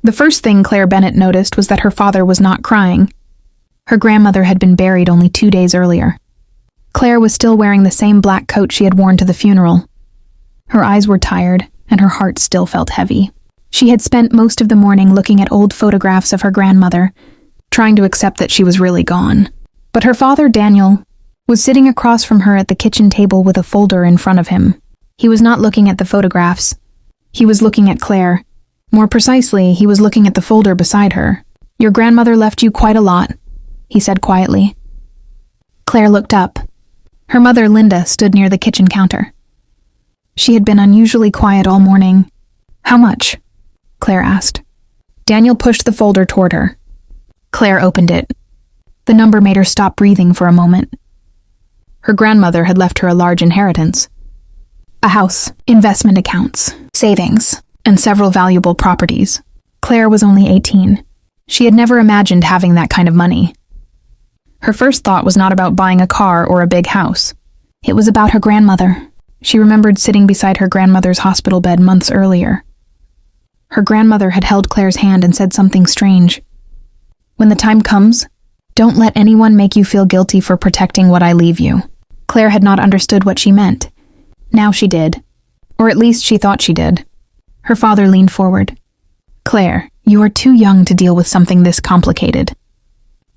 The first thing Claire Bennett noticed was that her father was not crying. Her grandmother had been buried only 2 days earlier. Claire was still wearing the same black coat she had worn to the funeral. Her eyes were tired, and her heart still felt heavy. She had spent most of the morning looking at old photographs of her grandmother, trying to accept that she was really gone. But her father, Daniel, was sitting across from her at the kitchen table with a folder in front of him. He was not looking at the photographs. He was looking at Claire. More precisely, he was looking at the folder beside her. "Your grandmother left you quite a lot," he said quietly. Claire looked up. Her mother, Linda, stood near the kitchen counter. She had been unusually quiet all morning. "How much?" Claire asked. Daniel pushed the folder toward her. Claire opened it. The number made her stop breathing for a moment. Her grandmother had left her a large inheritance. A house, investment accounts, savings, and several valuable properties. Claire was only 18. She had never imagined having that kind of money. Her first thought was not about buying a car or a big house. It was about her grandmother. She remembered sitting beside her grandmother's hospital bed months earlier. Her grandmother had held Claire's hand and said something strange. "When the time comes, don't let anyone make you feel guilty for protecting what I leave you." Claire had not understood what she meant. Now she did. Or at least she thought she did. Her father leaned forward. "Claire, you are too young to deal with something this complicated."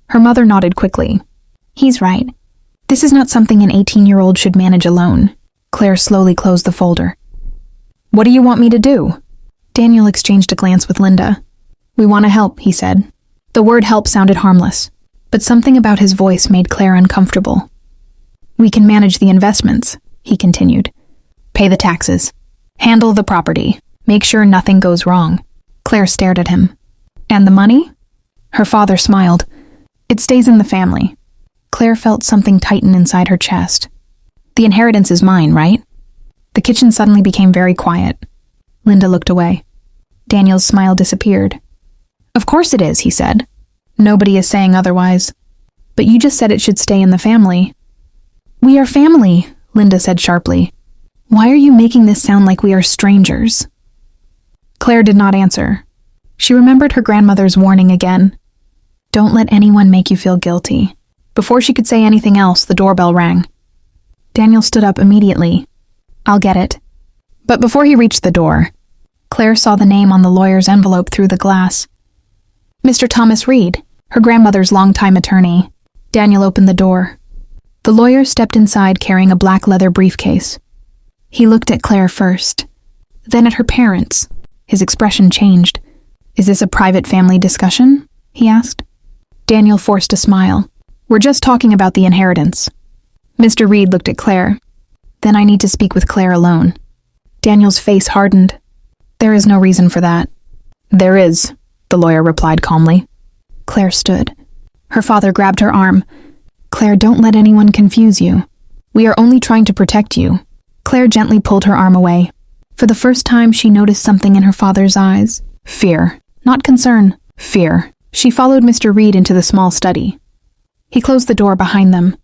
Her mother nodded quickly. "He's right. This is not something an 18-year-old should manage alone." Claire slowly closed the folder. "What do you want me to do?" Daniel exchanged a glance with Linda. "We want to help," he said. The word help sounded harmless, but something about his voice made Claire uncomfortable. "We can manage the investments," he continued. "Pay the taxes. Handle the property. Make sure nothing goes wrong." Claire stared at him. "And the money?" Her father smiled. "It stays in the family." Claire felt something tighten inside her chest. "The inheritance is mine, right?" The kitchen suddenly became very quiet. Linda looked away. Daniel's smile disappeared. "Of course it is," he said. "Nobody is saying otherwise. But you just said it should stay in the family." "We are family," Linda said sharply. "Why are you making this sound like we are strangers?" Claire did not answer. She remembered her grandmother's warning again. "Don't let anyone make you feel guilty." Before she could say anything else, the doorbell rang. Daniel stood up immediately. "I'll get it." But before he reached the door, Claire saw the name on the lawyer's envelope through the glass. Mr. Thomas Reed, her grandmother's longtime attorney. Daniel opened the door. The lawyer stepped inside carrying a black leather briefcase. He looked at Claire first, then at her parents. His expression changed. "Is this a private family discussion?" he asked. Daniel forced a smile. "We're just talking about the inheritance." Mr. Reed looked at Claire. "Then I need to speak with Claire alone." Daniel's face hardened. "There is no reason for that." "There is," the lawyer replied calmly. Claire stood. Her father grabbed her arm. "Claire, don't let anyone confuse you. We are only trying to protect you." Claire gently pulled her arm away. For the first time, she noticed something in her father's eyes. Fear. Not concern. Fear. She followed Mr. Reed into the small study. He closed the door behind them.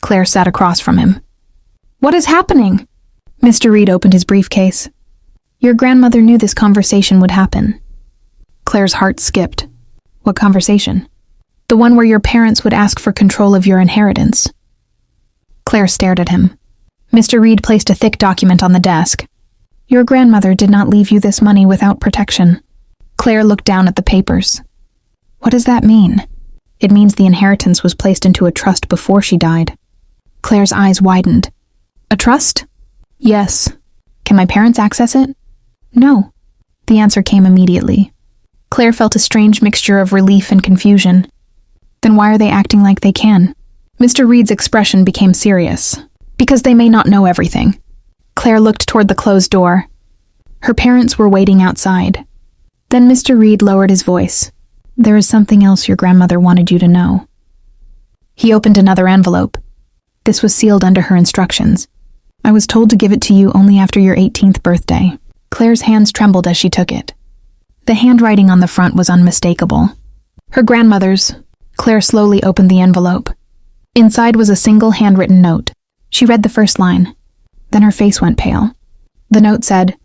Claire sat across from him. "What is happening?" Mr. Reed opened his briefcase. "Your grandmother knew this conversation would happen." Claire's heart skipped. "What conversation?" "The one where your parents would ask for control of your inheritance." Claire stared at him. Mr. Reed placed a thick document on the desk. "Your grandmother did not leave you this money without protection." Claire looked down at the papers. "What does that mean?" "It means the inheritance was placed into a trust before she died." Claire's eyes widened. "A trust?" "Yes." "Can my parents access it?" "No." The answer came immediately. Claire felt a strange mixture of relief and confusion. Then why are they acting like they can? Mr. Reed's expression became serious. "Because they may not know everything." Claire looked toward the closed door. Her parents were waiting outside. Then Mr. Reed lowered his voice. "There is something else your grandmother wanted you to know." He opened another envelope. This was sealed under her instructions. "I was told to give it to you only after your 18th birthday." Claire's hands trembled as she took it. The handwriting on the front was unmistakable. Her grandmother's. Claire slowly opened the envelope. Inside was a single handwritten note. She read the first line. Then her face went pale. The note said,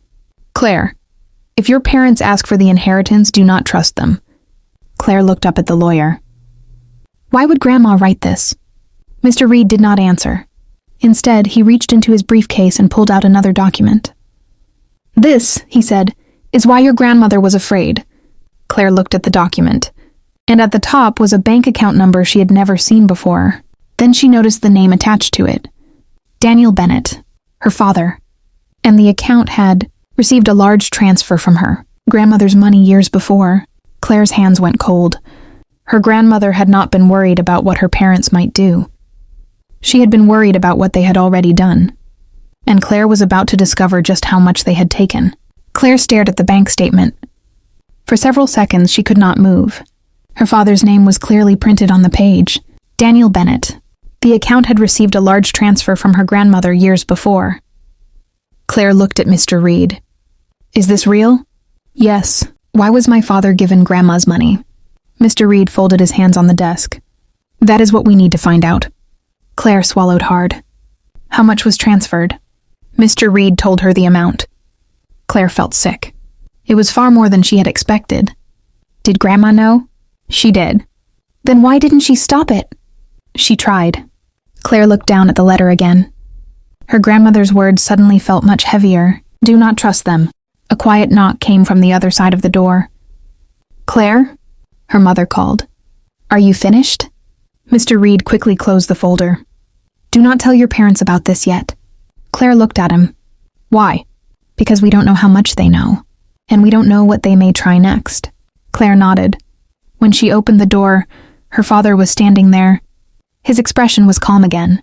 "Claire, If your parents ask for the inheritance, do not trust them. Claire looked up at the lawyer. Why would Grandma write this? Mr. Reed did not answer. Instead, he reached into his briefcase and pulled out another document. This, he said, is why your grandmother was afraid. Claire looked at the document, and at the top was a bank account number she had never seen before. Then she noticed the name attached to it. Daniel Bennett, her father. And the account had received a large transfer from her grandmother's money years before. Claire's hands went cold. Her grandmother had not been worried about what her parents might do. She had been worried about what they had already done. And Claire was about to discover just how much they had taken. Claire stared at the bank statement. For several seconds, she could not move. Her father's name was clearly printed on the page. Daniel Bennett. The account had received a large transfer from her grandmother years before. Claire looked at Mr. Reed. Is this real? Yes. Why was my father given Grandma's money? Mr. Reed folded his hands on the desk. That is what we need to find out. Claire swallowed hard. How much was transferred? Mr. Reed told her the amount. Claire felt sick. It was far more than she had expected. Did Grandma know? She did. Then why didn't she stop it? She tried. Claire looked down at the letter again. Her grandmother's words suddenly felt much heavier. Do not trust them. A quiet knock came from the other side of the door. Claire? Her mother called. Are you finished? Mr. Reed quickly closed the folder. Do not tell your parents about this yet. Claire looked at him. Why? Because we don't know how much they know, and we don't know what they may try next. Claire nodded. When she opened the door, her father was standing there. His expression was calm again,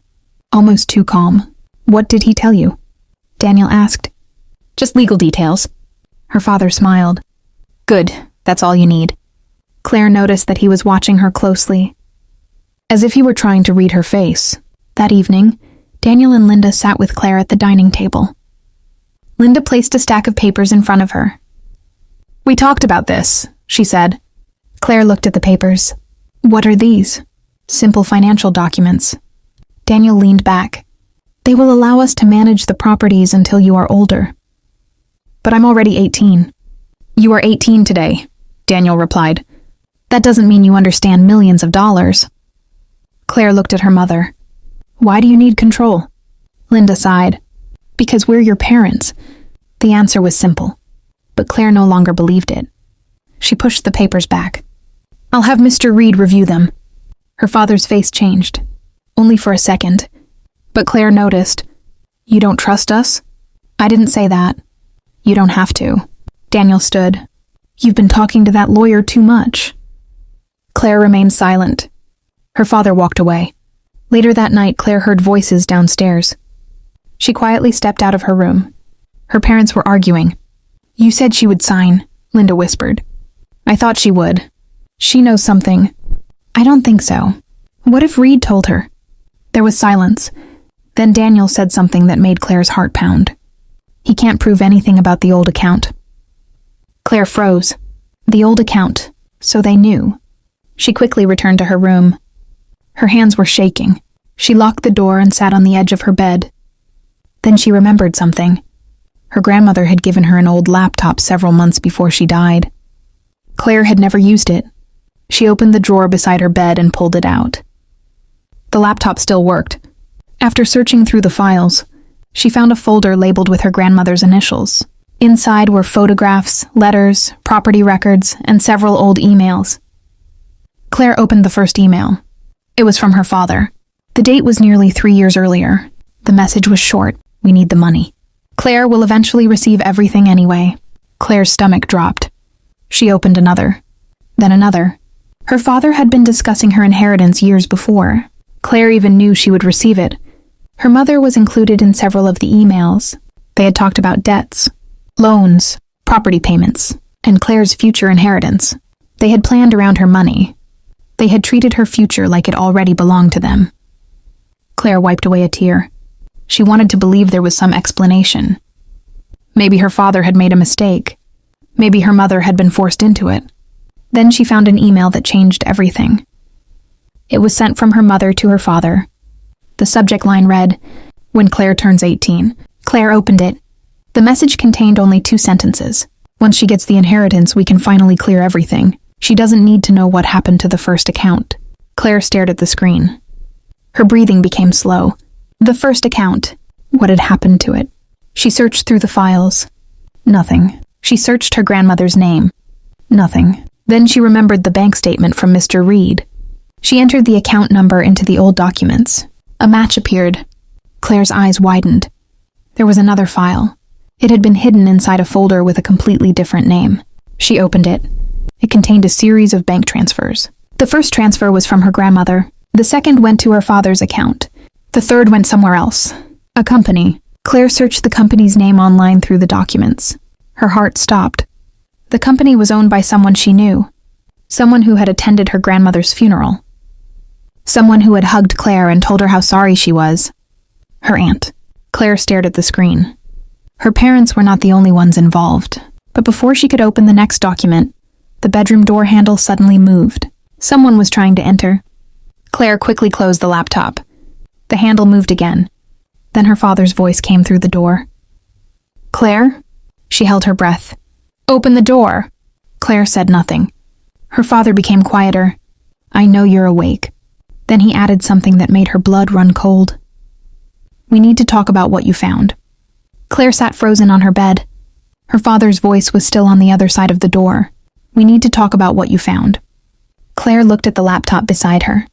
almost too calm. What did he tell you? Daniel asked. Just legal details. Her father smiled. Good, that's all you need. Claire noticed that he was watching her closely, as if he were trying to read her face. That evening, Daniel and Linda sat with Claire at the dining table. Linda placed a stack of papers in front of her. We talked about this, she said. Claire looked at the papers. What are these? Simple financial documents. Daniel leaned back. They will allow us to manage the properties until you are older. But I'm already 18. You are 18 today, Daniel replied. That doesn't mean you understand millions of dollars. Claire looked at her mother. Why do you need control? Linda sighed. Because we're your parents. The answer was simple, but Claire no longer believed it. She pushed the papers back. I'll have Mr. Reed review them. Her father's face changed, only for a second. But Claire noticed. You don't trust us? I didn't say that. You don't have to. Daniel stood. You've been talking to that lawyer too much. Claire remained silent. Her father walked away. Later that night, Claire heard voices downstairs. She quietly stepped out of her room. Her parents were arguing. You said she would sign, Linda whispered. I thought she would. She knows something. I don't think so. What if Reed told her? There was silence. Then Daniel said something that made Claire's heart pound. He can't prove anything about the old account. Claire froze. The old account. So they knew. She quickly returned to her room. Her hands were shaking. She locked the door and sat on the edge of her bed. Then she remembered something. Her grandmother had given her an old laptop several months before she died. Claire had never used it. She opened the drawer beside her bed and pulled it out. The laptop still worked. After searching through the files, she found a folder labeled with her grandmother's initials. Inside were photographs, letters, property records, and several old emails. Claire opened the first email. It was from her father. The date was nearly 3 years earlier. The message was short. We need the money. Claire will eventually receive everything anyway. Claire's stomach dropped. She opened another. Then another. Her father had been discussing her inheritance years before. Claire even knew she would receive it. Her mother was included in several of the emails. They had talked about debts, loans, property payments, and Claire's future inheritance. They had planned around her money. They had treated her future like it already belonged to them. Claire wiped away a tear. She wanted to believe there was some explanation. Maybe her father had made a mistake. Maybe her mother had been forced into it. Then she found an email that changed everything. It was sent from her mother to her father. The subject line read, "When Claire turns 18." Claire opened it. The message contained only 2 sentences. Once she gets the inheritance, we can finally clear everything. She doesn't need to know what happened to the first account. Claire stared at the screen. Her breathing became slow. The first account. What had happened to it? She searched through the files. Nothing. She searched her grandmother's name. Nothing. Then she remembered the bank statement from Mr. Reed. She entered the account number into the old documents. A match appeared. Claire's eyes widened. There was another file. It had been hidden inside a folder with a completely different name. She opened it. It contained a series of bank transfers. The first transfer was from her grandmother. The second went to her father's account. The third went somewhere else. A company. Claire searched the company's name online through the documents. Her heart stopped. The company was owned by someone she knew. Someone who had attended her grandmother's funeral. Someone who had hugged Claire and told her how sorry she was. Her aunt. Claire stared at the screen. Her parents were not the only ones involved. But before she could open the next document, the bedroom door handle suddenly moved. Someone was trying to enter. Claire quickly closed the laptop. The handle moved again. Then her father's voice came through the door. "Claire?" She held her breath. "Open the door." Claire said nothing. Her father became quieter. "I know you're awake." Then he added something that made her blood run cold. "We need to talk about what you found." Claire sat frozen on her bed. Her father's voice was still on the other side of the door. "We need to talk about what you found." Claire looked at the laptop beside her.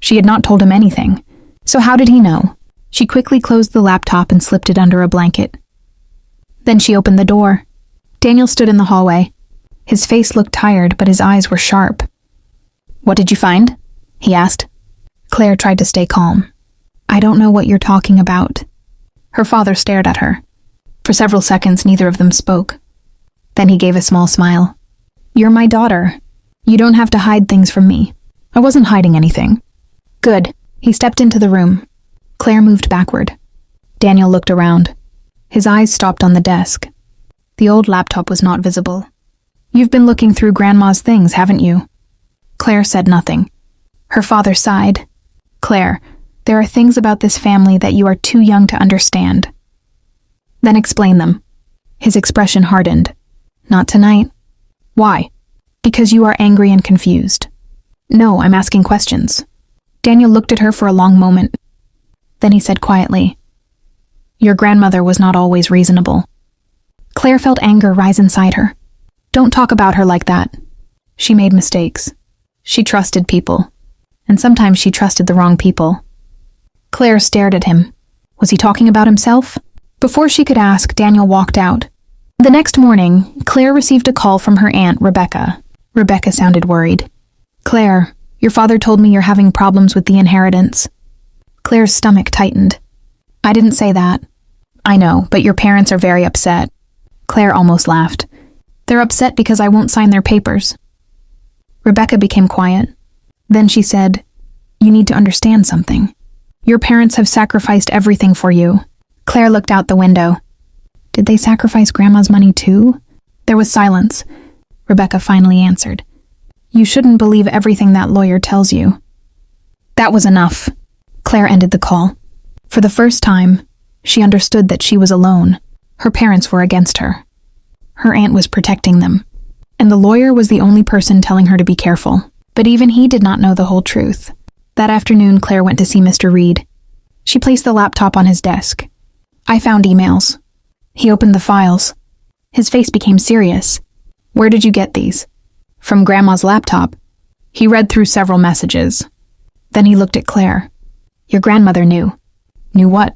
She had not told him anything, so how did he know? She quickly closed the laptop and slipped it under a blanket. Then she opened the door. Daniel stood in the hallway. His face looked tired, but his eyes were sharp. "What did you find?" he asked. Claire tried to stay calm. "I don't know what you're talking about." Her father stared at her. For several seconds, neither of them spoke. Then he gave a small smile. "You're my daughter. You don't have to hide things from me." "I wasn't hiding anything." "Good." He stepped into the room. Claire moved backward. Daniel looked around. His eyes stopped on the desk. The old laptop was not visible. "You've been looking through Grandma's things, haven't you?" Claire said nothing. Her father sighed. "Claire, there are things about this family that you are too young to understand." "Then explain them." His expression hardened. "Not tonight." "Why?" "Because you are angry and confused." "No, I'm asking questions." Daniel looked at her for a long moment. Then he said quietly, "Your grandmother was not always reasonable." Claire felt anger rise inside her. "Don't talk about her like that." She made mistakes. She trusted people. And sometimes she trusted the wrong people. Claire stared at him. Was he talking about himself? Before she could ask, Daniel walked out. The next morning, Claire received a call from her aunt, Rebecca. Rebecca sounded worried. "Claire, your father told me you're having problems with the inheritance." Claire's stomach tightened. "I didn't say that." "I know, but your parents are very upset." Claire almost laughed. "They're upset because I won't sign their papers." Rebecca became quiet. Then she said, "You need to understand something. Your parents have sacrificed everything for you." Claire looked out the window. "Did they sacrifice Grandma's money too?" There was silence. Rebecca finally answered, "You shouldn't believe everything that lawyer tells you." That was enough. Claire ended the call. For the first time, she understood that she was alone. Her parents were against her. Her aunt was protecting them. And the lawyer was the only person telling her to be careful. But even he did not know the whole truth. That afternoon, Claire went to see Mr. Reed. She placed the laptop on his desk. "I found emails." He opened the files. His face became serious. "Where did you get these?" "From Grandma's laptop." He read through several messages. Then he looked at Claire. "Your grandmother knew." "Knew what?"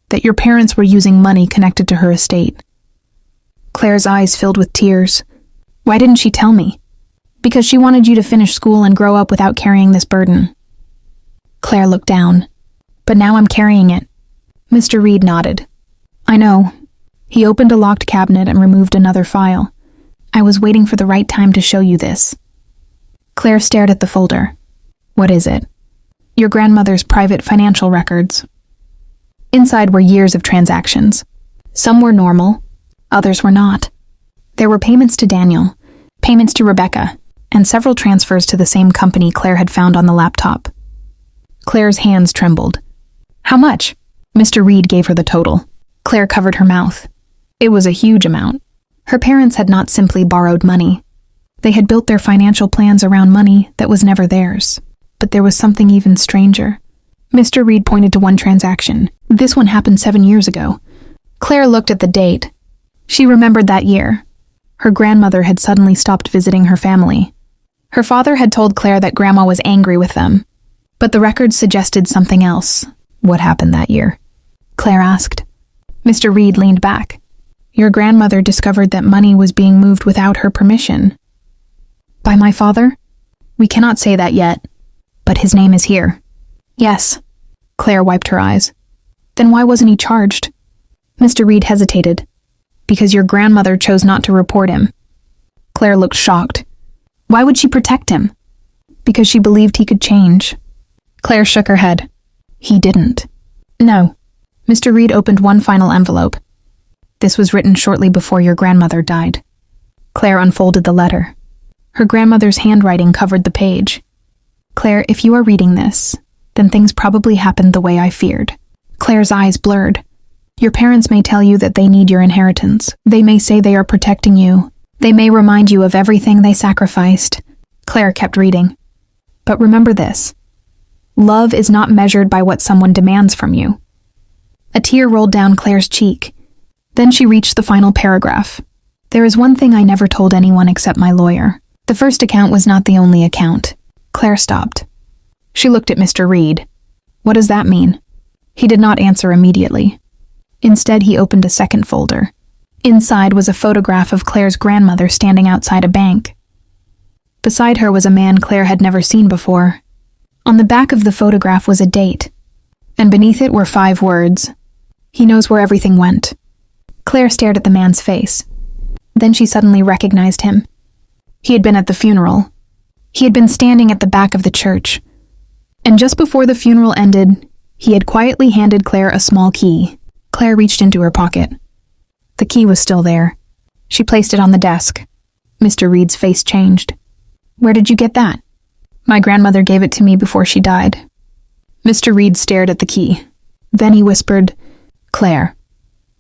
"That your parents were using money connected to her estate." Claire's eyes filled with tears. "Why didn't she tell me?" "Because she wanted you to finish school and grow up without carrying this burden." Claire looked down. "But now I'm carrying it." Mr. Reed nodded. "I know." He opened a locked cabinet and removed another file. "I was waiting for the right time to show you this." Claire stared at the folder. "What is it?" "Your grandmother's private financial records." Inside were years of transactions. Some were normal, others were not. There were payments to Daniel, payments to Rebecca, and several transfers to the same company Claire had found on the laptop. Claire's hands trembled. "How much?" Mr. Reed gave her the total. Claire covered her mouth. It was a huge amount. Her parents had not simply borrowed money. They had built their financial plans around money that was never theirs. But there was something even stranger. Mr. Reed pointed to one transaction. This one happened 7 years ago. Claire looked at the date. She remembered that year. Her grandmother had suddenly stopped visiting her family. Her father had told Claire that Grandma was angry with them. But the records suggested something else. What happened that year? Claire asked. Mr. Reed leaned back. Your grandmother discovered that money was being moved without her permission. By my father? We cannot say that yet. But his name is here. Yes. Claire wiped her eyes. Then why wasn't he charged? Mr. Reed hesitated. Because your grandmother chose not to report him. Claire looked shocked. Why would she protect him? Because she believed he could change. Claire shook her head. He didn't. No. Mr. Reed opened one final envelope. This was written shortly before your grandmother died. Claire unfolded the letter. Her grandmother's handwriting covered the page. Claire, if you are reading this, then things probably happened the way I feared. Claire's eyes blurred. Your parents may tell you that they need your inheritance. They may say they are protecting you. They may remind you of everything they sacrificed. Claire kept reading. But remember this. Love is not measured by what someone demands from you. A tear rolled down Claire's cheek. Then she reached the final paragraph. There is one thing I never told anyone except my lawyer. The first account was not the only account. Claire stopped. She looked at Mr. Reed. What does that mean? He did not answer immediately. Instead, he opened a second folder. Inside was a photograph of Claire's grandmother standing outside a bank. Beside her was a man Claire had never seen before. On the back of the photograph was a date, and beneath it were 5 words. He knows where everything went. Claire stared at the man's face. Then she suddenly recognized him. He had been at the funeral. He had been standing at the back of the church. And just before the funeral ended, he had quietly handed Claire a small key. Claire reached into her pocket. The key was still there. She placed it on the desk. Mr. Reed's face changed. Where did you get that? My grandmother gave it to me before she died. Mr. Reed stared at the key. Then he whispered, Claire,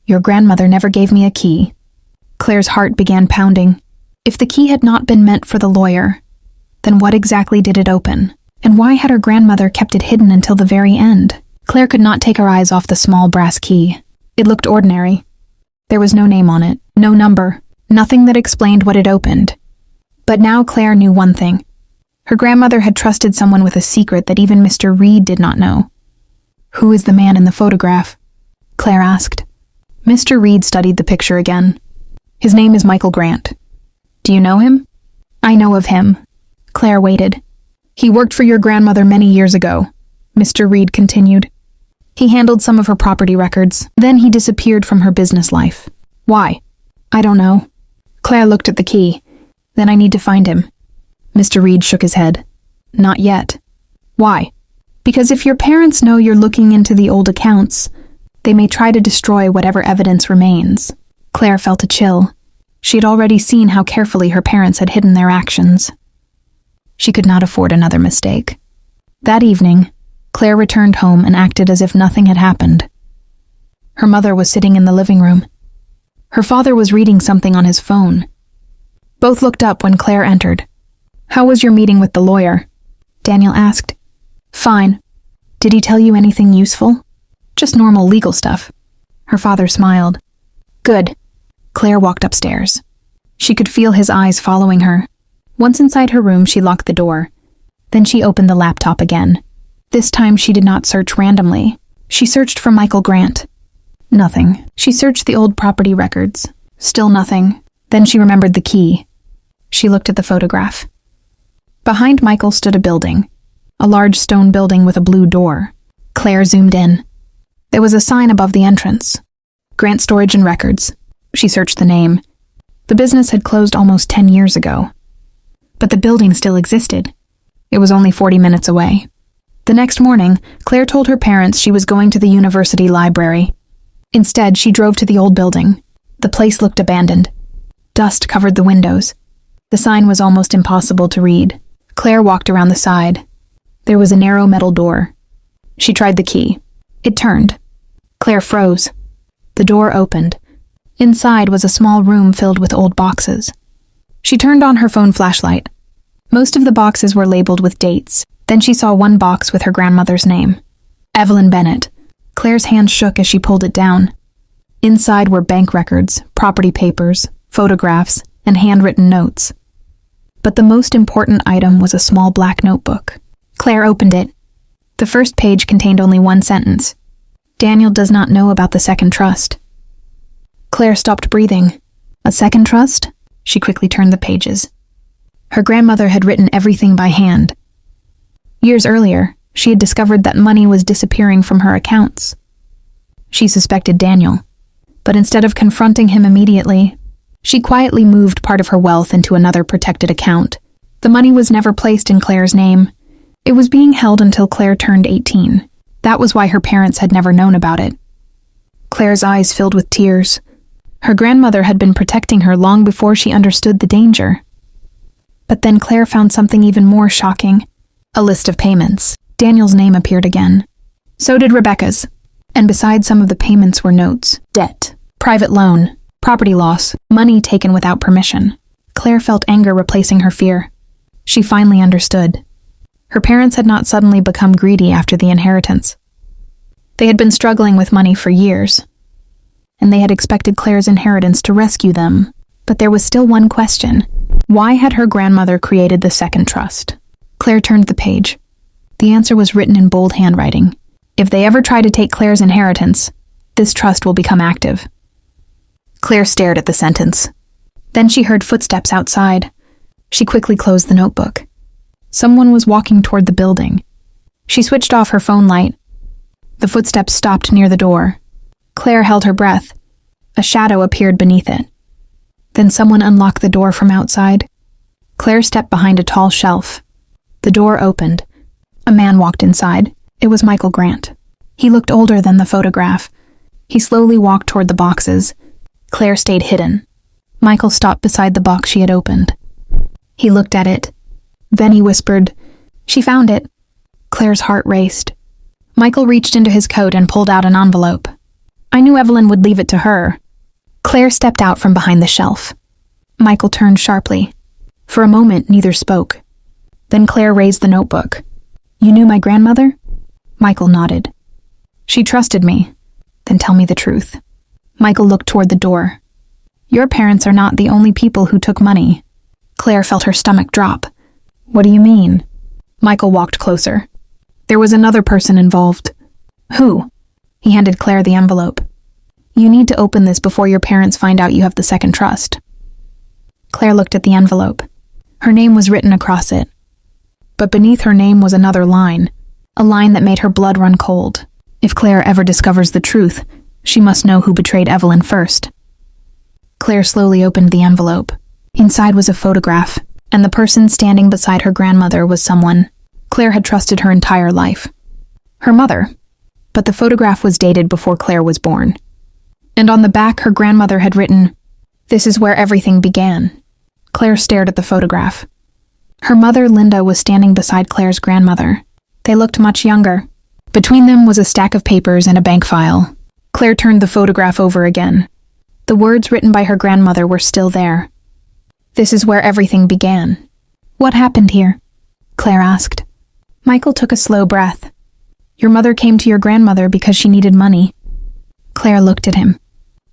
your grandmother never gave me a key. Claire's heart began pounding. If the key had not been meant for the lawyer, then what exactly did it open? And why had her grandmother kept it hidden until the very end? Claire could not take her eyes off the small brass key. It looked ordinary. There was no name on it, no number, nothing that explained what it opened. But now Claire knew one thing. Her grandmother had trusted someone with a secret that even Mr. Reed did not know. Who is the man in the photograph? Claire asked. Mr. Reed studied the picture again. His name is Michael Grant. Do you know him? I know of him. Claire waited. He worked for your grandmother many years ago, Mr. Reed continued. He handled some of her property records. Then he disappeared from her business life. Why? I don't know. Claire looked at the key. Then I need to find him. Mr. Reed shook his head. Not yet. Why? Because if your parents know you're looking into the old accounts, they may try to destroy whatever evidence remains. Claire felt a chill. She had already seen how carefully her parents had hidden their actions. She could not afford another mistake. That evening, Claire returned home and acted as if nothing had happened. Her mother was sitting in the living room. Her father was reading something on his phone. Both looked up when Claire entered. How was your meeting with the lawyer? Daniel asked. Fine. Did he tell you anything useful? Just normal legal stuff. Her father smiled. Good. Claire walked upstairs. She could feel his eyes following her. Once inside her room, she locked the door. Then she opened the laptop again. This time she did not search randomly. She searched for Michael Grant. Nothing. She searched the old property records. Still nothing. Then she remembered the key. She looked at the photograph. Behind Michael stood a building. A large stone building with a blue door. Claire zoomed in. There was a sign above the entrance. Grant Storage and Records. She searched the name. The business had closed almost 10 years ago. But the building still existed. It was only 40 minutes away. The next morning, Claire told her parents she was going to the university library. Instead, she drove to the old building. The place looked abandoned. Dust covered the windows. The sign was almost impossible to read. Claire walked around the side. There was a narrow metal door. She tried the key. It turned. Claire froze. The door opened. Inside was a small room filled with old boxes. She turned on her phone flashlight. Most of the boxes were labeled with dates. Then she saw one box with her grandmother's name. Evelyn Bennett. Claire's hand shook as she pulled it down. Inside were bank records, property papers, photographs, and handwritten notes. But the most important item was a small black notebook. Claire opened it. The first page contained only one sentence. Daniel does not know about the second trust. Claire stopped breathing. A second trust? She quickly turned the pages. Her grandmother had written everything by hand. Years earlier, she had discovered that money was disappearing from her accounts. She suspected Daniel, but instead of confronting him immediately, she quietly moved part of her wealth into another protected account. The money was never placed in Claire's name. It was being held until Claire turned 18. That was why her parents had never known about it. Claire's eyes filled with tears. Her grandmother had been protecting her long before she understood the danger. But then Claire found something even more shocking. A list of payments. Daniel's name appeared again. So did Rebecca's. And beside some of the payments were notes, debt, private loan, property loss, money taken without permission. Claire felt anger replacing her fear. She finally understood. Her parents had not suddenly become greedy after the inheritance. They had been struggling with money for years, and they had expected Claire's inheritance to rescue them. But there was still one question. Why had her grandmother created the second trust? Claire turned the page. The answer was written in bold handwriting. If they ever try to take Claire's inheritance, this trust will become active. Claire stared at the sentence. Then she heard footsteps outside. She quickly closed the notebook. Someone was walking toward the building. She switched off her phone light. The footsteps stopped near the door. Claire held her breath. A shadow appeared beneath it. Then someone unlocked the door from outside. Claire stepped behind a tall shelf. The door opened. A man walked inside. It was Michael Grant. He looked older than the photograph. He slowly walked toward the boxes. Claire stayed hidden. Michael stopped beside the box she had opened. He looked at it. Then he whispered, "She found it." Claire's heart raced. Michael reached into his coat and pulled out an envelope. "I knew Evelyn would leave it to her." Claire stepped out from behind the shelf. Michael turned sharply. For a moment, neither spoke. Then Claire raised the notebook. "You knew my grandmother?" Michael nodded. "She trusted me." "Then tell me the truth." Michael looked toward the door. "Your parents are not the only people who took money." Claire felt her stomach drop. "What do you mean?" Michael walked closer. "There was another person involved." "Who?" He handed Claire the envelope. "You need to open this before your parents find out you have the second trust." Claire looked at the envelope. Her name was written across it. But beneath her name was another line, a line that made her blood run cold. If Claire ever discovers the truth, she must know who betrayed Evelyn first. Claire slowly opened the envelope. Inside was a photograph, and the person standing beside her grandmother was someone Claire had trusted her entire life. Her mother. But the photograph was dated before Claire was born. And on the back, her grandmother had written, "This is where everything began." Claire stared at the photograph. Her mother, Linda, was standing beside Claire's grandmother. They looked much younger. Between them was a stack of papers and a bank file. Claire turned the photograph over again. The words written by her grandmother were still there. "This is where everything began." "What happened here?" Claire asked. Michael took a slow breath. "Your mother came to your grandmother because she needed money." Claire looked at him.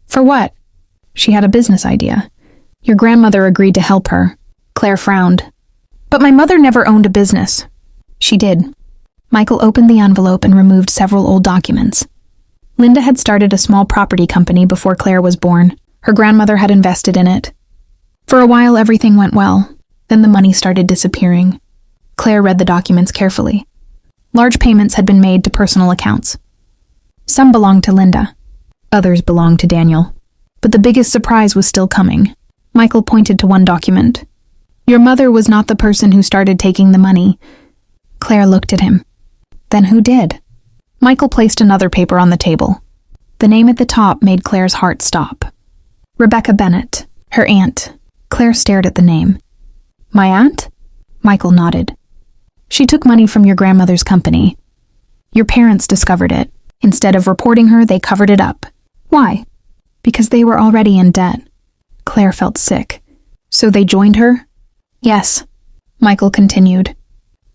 "For what?" "She had a business idea. Your grandmother agreed to help her." Claire frowned. "But my mother never owned a business." "She did." Michael opened the envelope and removed several old documents. Linda had started a small property company before Claire was born. Her grandmother had invested in it. For a while, everything went well. Then the money started disappearing. Claire read the documents carefully. Large payments had been made to personal accounts. Some belonged to Linda. Others belonged to Daniel. But the biggest surprise was still coming. Michael pointed to one document. "Your mother was not the person who started taking the money." Claire looked at him. "Then who did?" Michael placed another paper on the table. The name at the top made Claire's heart stop. Rebecca Bennett, her aunt. Claire stared at the name. "My aunt?" Michael nodded. "She took money from your grandmother's company. Your parents discovered it. Instead of reporting her, they covered it up. Why?" Because they were already in debt. Claire felt sick. So they joined her? Yes, Michael continued.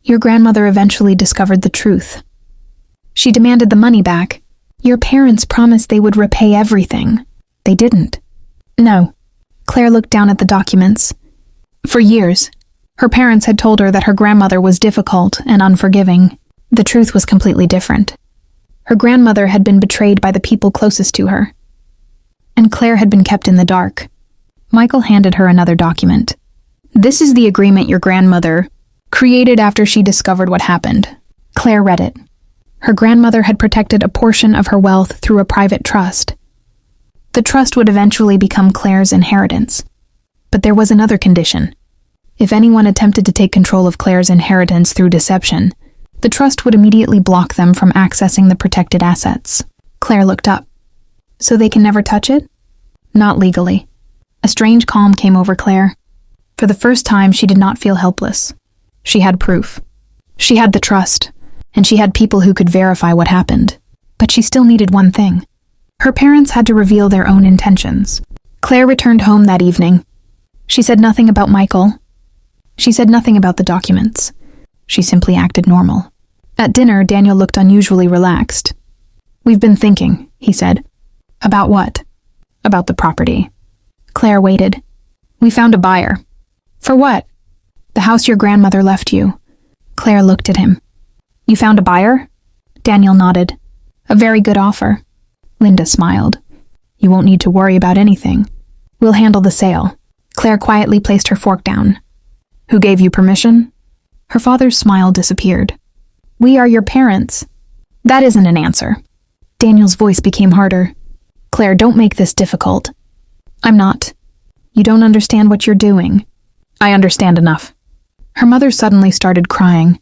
Your grandmother eventually discovered the truth. She demanded the money back. Your parents promised they would repay everything. They didn't. No. Claire looked down at the documents. For years, her parents had told her that her grandmother was difficult and unforgiving. The truth was completely different. Her grandmother had been betrayed by the people closest to her. And Claire had been kept in the dark. Michael handed her another document. This is the agreement your grandmother created after she discovered what happened. Claire read it. Her grandmother had protected a portion of her wealth through a private trust. The trust would eventually become Claire's inheritance. But there was another condition. If anyone attempted to take control of Claire's inheritance through deception, the trust would immediately block them from accessing the protected assets. Claire looked up. So they can never touch it? Not legally. A strange calm came over Claire. For the first time, she did not feel helpless. She had proof. She had the trust, and she had people who could verify what happened. But she still needed one thing. Her parents had to reveal their own intentions. Claire returned home that evening. She said nothing about Michael. She said nothing about the documents. She simply acted normal. At dinner, Daniel looked unusually relaxed. We've been thinking, he said. About what? About the property. Claire waited. We found a buyer. For what? The house your grandmother left you. Claire looked at him. You found a buyer? Daniel nodded. A very good offer. Linda smiled. You won't need to worry about anything. We'll handle the sale. Claire quietly placed her fork down. Who gave you permission? Her father's smile disappeared. We are your parents. That isn't an answer. Daniel's voice became harder. Claire, don't make this difficult. I'm not. You don't understand what you're doing. I understand enough. Her mother suddenly started crying.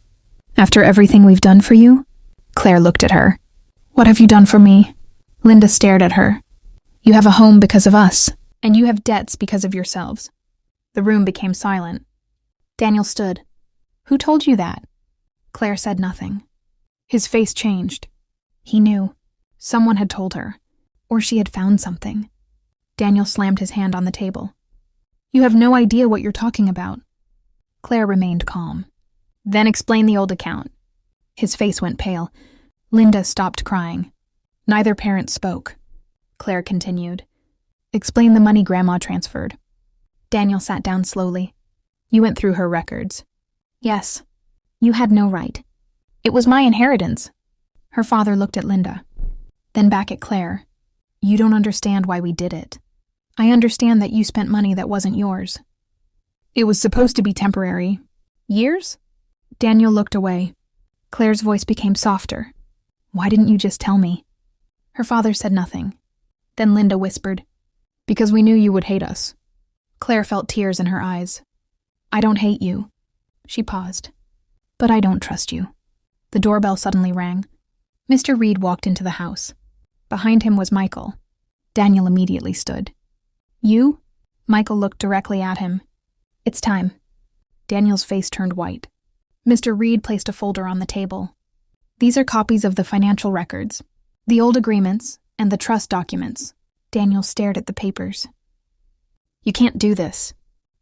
After everything we've done for you? Claire looked at her. What have you done for me? Linda stared at her. You have a home because of us, and you have debts because of yourselves. The room became silent. Daniel stood. Who told you that? Claire said nothing. His face changed. He knew. Someone had told her, or she had found something. Daniel slammed his hand on the table. You have no idea what you're talking about. Claire remained calm. Then explain the old account. His face went pale. Linda stopped crying. Neither parent spoke. Claire continued. Explain the money Grandma transferred. Daniel sat down slowly. You went through her records. Yes. You had no right. It was my inheritance. Her father looked at Linda. Then back at Claire. You don't understand why we did it. I understand that you spent money that wasn't yours. It was supposed to be temporary. Years? Daniel looked away. Claire's voice became softer. Why didn't you just tell me? Her father said nothing. Then Linda whispered, because we knew you would hate us. Claire felt tears in her eyes. I don't hate you. She paused. But I don't trust you. The doorbell suddenly rang. Mr. Reed walked into the house. Behind him was Michael. Daniel immediately stood. You? Michael looked directly at him. It's time. Daniel's face turned white. Mr. Reed placed a folder on the table. These are copies of the financial records, the old agreements, and the trust documents. Daniel stared at the papers. You can't do this.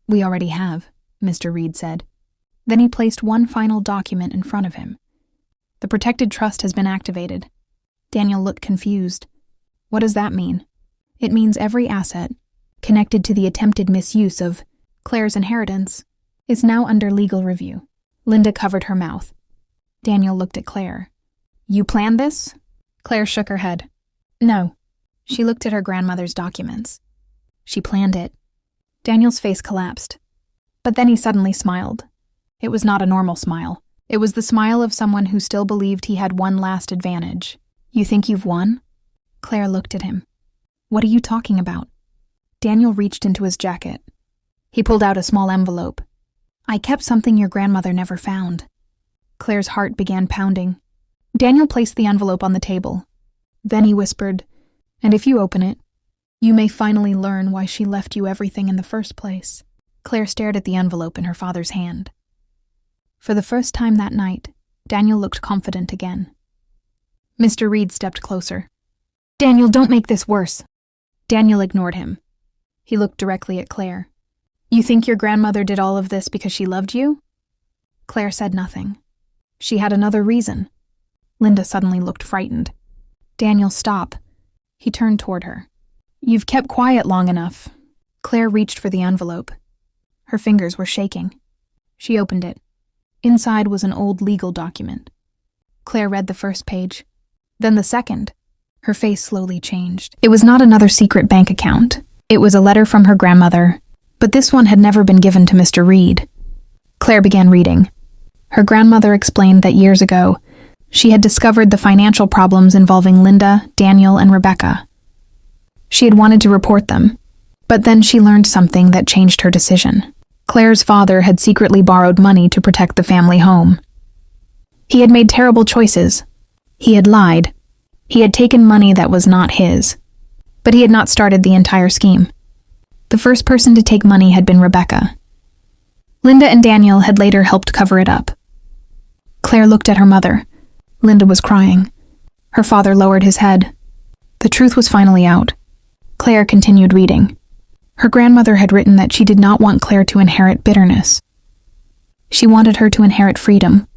We already have, Mr. Reed said. Then he placed one final document in front of him. The protected trust has been activated. Daniel looked confused. What does that mean? It means every asset, connected to the attempted misuse of Claire's inheritance, is now under legal review. Linda covered her mouth. Daniel looked at Claire. You planned this? Claire shook her head. No. She looked at her grandmother's documents. She planned it. Daniel's face collapsed. But then he suddenly smiled. It was not a normal smile. It was the smile of someone who still believed he had one last advantage. You think you've won? Claire looked at him. What are you talking about? Daniel reached into his jacket. He pulled out a small envelope. I kept something your grandmother never found. Claire's heart began pounding. Daniel placed the envelope on the table. Then he whispered, and if you open it, you may finally learn why she left you everything in the first place. Claire stared at the envelope in her father's hand. For the first time that night, Daniel looked confident again. Mr. Reed stepped closer. Daniel, don't make this worse. Daniel ignored him. He looked directly at Claire. You think your grandmother did all of this because she loved you? Claire said nothing. She had another reason. Linda suddenly looked frightened. Daniel, stop. He turned toward her. You've kept quiet long enough. Claire reached for the envelope. Her fingers were shaking. She opened it. Inside was an old legal document. Claire read the first page, then the second. Her face slowly changed. It was not another secret bank account. It was a letter from her grandmother, but this one had never been given to Mr. Reed. Claire began reading. Her grandmother explained that years ago, she had discovered the financial problems involving Linda, Daniel, and Rebecca. She had wanted to report them, but then she learned something that changed her decision. Claire's father had secretly borrowed money to protect the family home. He had made terrible choices. He had lied. He had taken money that was not his. But he had not started the entire scheme. The first person to take money had been Rebecca. Linda and Daniel had later helped cover it up. Claire looked at her mother. Linda was crying. Her father lowered his head. The truth was finally out. Claire continued reading. Her grandmother had written that she did not want Claire to inherit bitterness. She wanted her to inherit freedom.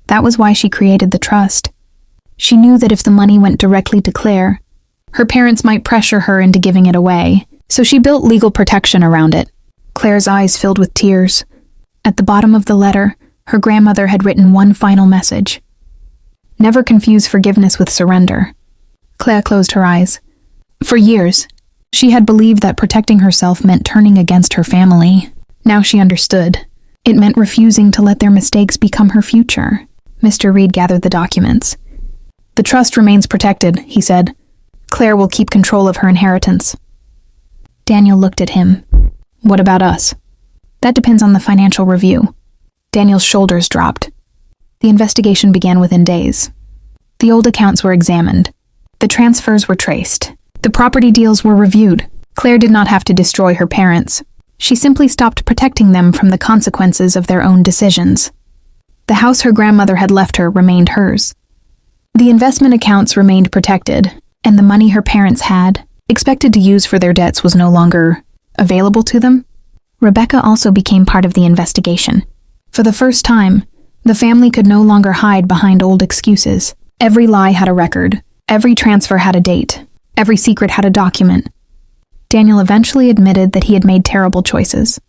That was why she created the trust. She knew that if the money went directly to Claire, her parents might pressure her into giving it away, so she built legal protection around it. Claire's eyes filled with tears. At the bottom of the letter, her grandmother had written one final message. Never confuse forgiveness with surrender. Claire closed her eyes. For years, she had believed that protecting herself meant turning against her family. Now she understood. It meant refusing to let their mistakes become her future. Mr. Reed gathered the documents. The trust remains protected, he said. Claire will keep control of her inheritance. Daniel looked at him. What about us? That depends on the financial review. Daniel's shoulders dropped. The investigation began within days. The old accounts were examined. The transfers were traced. The property deals were reviewed. Claire did not have to destroy her parents. She simply stopped protecting them from the consequences of their own decisions. The house her grandmother had left her remained hers. The investment accounts remained protected, and the money her parents had, expected to use for their debts, was no longer available to them. Rebecca also became part of the investigation. For the first time, the family could no longer hide behind old excuses. Every lie had a record. Every transfer had a date. Every secret had a document. Daniel eventually admitted that he had made terrible choices.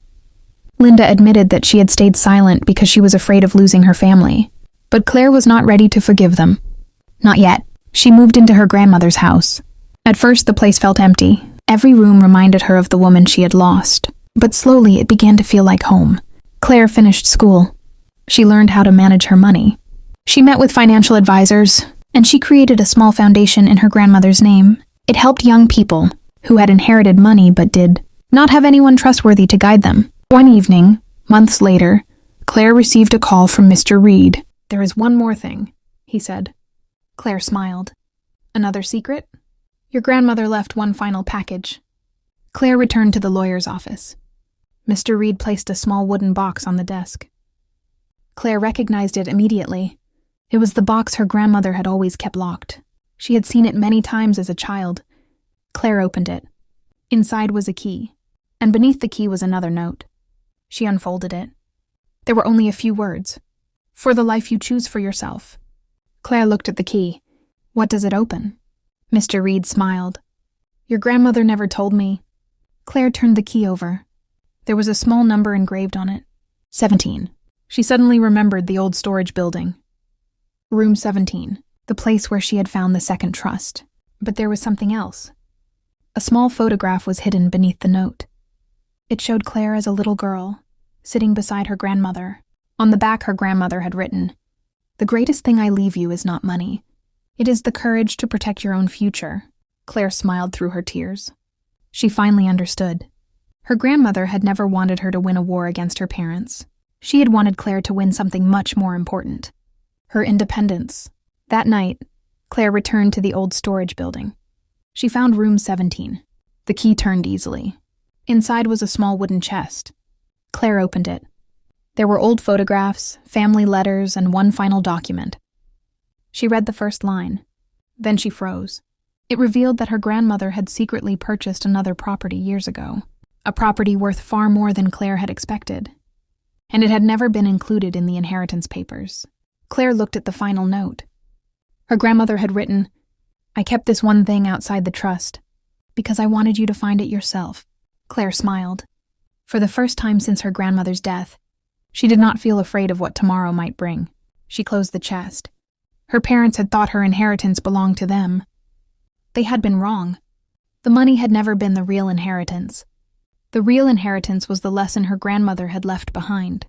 Linda admitted that she had stayed silent because she was afraid of losing her family. But Claire was not ready to forgive them. Not yet. She moved into her grandmother's house. At first, the place felt empty. Every room reminded her of the woman she had lost. But slowly, it began to feel like home. Claire finished school. She learned how to manage her money. She met with financial advisors, and she created a small foundation in her grandmother's name. It helped young people who had inherited money but did not have anyone trustworthy to guide them. One evening, months later, Claire received a call from Mr. Reed. There is one more thing, he said. Claire smiled. Another secret? Your grandmother left one final package. Claire returned to the lawyer's office. Mr. Reed placed a small wooden box on the desk. Claire recognized it immediately. It was the box her grandmother had always kept locked. She had seen it many times as a child. Claire opened it. Inside was a key, and beneath the key was another note. She unfolded it. There were only a few words. For the life you choose for yourself. Claire looked at the key. What does it open? Mr. Reed smiled. Your grandmother never told me. Claire turned the key over. There was a small number engraved on it. 17. She suddenly remembered the old storage building. Room 17, the place where she had found the second trust. But there was something else. A small photograph was hidden beneath the note. It showed Claire as a little girl, sitting beside her grandmother. On the back, her grandmother had written, "The greatest thing I leave you is not money. It is the courage to protect your own future." Claire smiled through her tears. She finally understood. Her grandmother had never wanted her to win a war against her parents. She had wanted Claire to win something much more important. Her independence. That night, Claire returned to the old storage building. She found room 17. The key turned easily. Inside was a small wooden chest. Claire opened it. There were old photographs, family letters, and one final document. She read the first line. Then she froze. It revealed that her grandmother had secretly purchased another property years ago, a property worth far more than Claire had expected, and it had never been included in the inheritance papers. Claire looked at the final note. Her grandmother had written, "I kept this one thing outside the trust because I wanted you to find it yourself." Claire smiled. For the first time since her grandmother's death, she did not feel afraid of what tomorrow might bring. She closed the chest. Her parents had thought her inheritance belonged to them. They had been wrong. The money had never been the real inheritance. The real inheritance was the lesson her grandmother had left behind.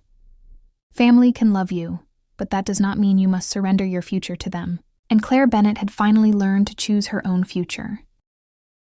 Family can love you, but that does not mean you must surrender your future to them. And Claire Bennett had finally learned to choose her own future.